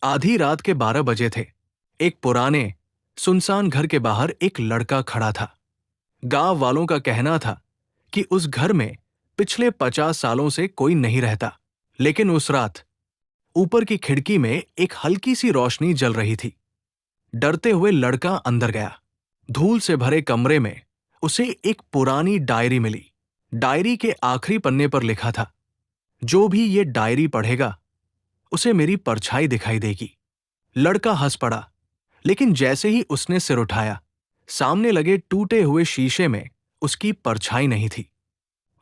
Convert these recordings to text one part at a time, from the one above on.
आधी रात के 12 बजे थे। एक पुराने सुनसान घर के बाहर एक लड़का खड़ा था। गांव वालों का कहना था कि उस घर में पिछले 50 सालों से कोई नहीं रहता। लेकिन उस रात ऊपर की खिड़की में एक हल्की सी रोशनी जल रही थी। डरते हुए लड़का अंदर गया। धूल से भरे कमरे में उसे एक पुरानी डायरी मिली। डायरी के आखिरी पन्ने पर लिखा था, जो भी ये डायरी पढ़ेगा उसे मेरी परछाई दिखाई देगी। लड़का हंस पड़ा, लेकिन जैसे ही उसने सिर उठाया, सामने लगे टूटे हुए शीशे में उसकी परछाई नहीं थी।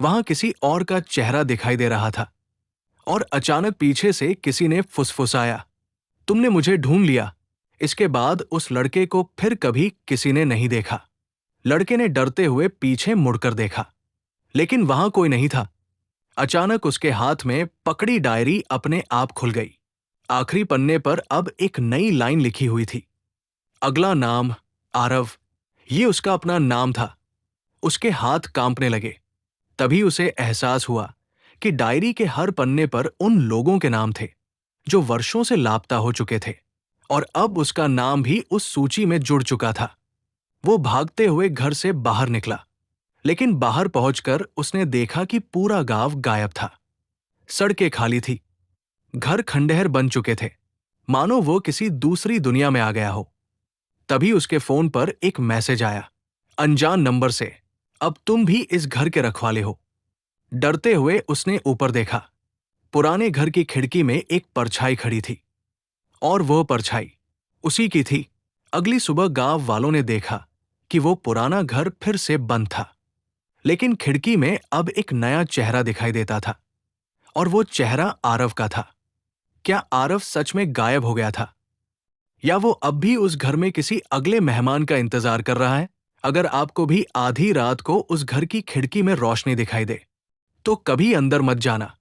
वहां किसी और का चेहरा दिखाई दे रहा था। और अचानक पीछे से किसी ने फुसफुसाया, तुमने मुझे ढूंढ लिया। इसके बाद उस लड़के को फिर कभी किसी ने नहीं देखा। लड़के ने डरते हुए पीछे मुड़कर देखा, लेकिन वहां कोई नहीं था। अचानक उसके हाथ में पकड़ी डायरी अपने आप खुल गई। आखिरी पन्ने पर अब एक नई लाइन लिखी हुई थी, अगला नाम आरव। ये उसका अपना नाम था। उसके हाथ कांपने लगे। तभी उसे एहसास हुआ कि डायरी के हर पन्ने पर उन लोगों के नाम थे जो वर्षों से लापता हो चुके थे, और अब उसका नाम भी उस सूची में जुड़ चुका था। वो भागते हुए घर से बाहर निकला, लेकिन बाहर पहुंचकर उसने देखा कि पूरा गांव गायब था। सड़कें खाली थी, घर खंडहर बन चुके थे, मानो वो किसी दूसरी दुनिया में आ गया हो। तभी उसके फोन पर एक मैसेज आया, अनजान नंबर से, अब तुम भी इस घर के रखवाले हो। डरते हुए उसने ऊपर देखा। पुराने घर की खिड़की में एक परछाई खड़ी थी, और वह परछाई उसी की थी। अगली सुबह गांव वालों ने देखा कि वो पुराना घर फिर से बंद था, लेकिन खिड़की में अब एक नया चेहरा दिखाई देता था, और वो चेहरा आरव का था। क्या आरव सच में गायब हो गया था, या वो अब भी उस घर में किसी अगले मेहमान का इंतजार कर रहा है? अगर आपको भी आधी रात को उस घर की खिड़की में रोशनी दिखाई दे, तो कभी अंदर मत जाना।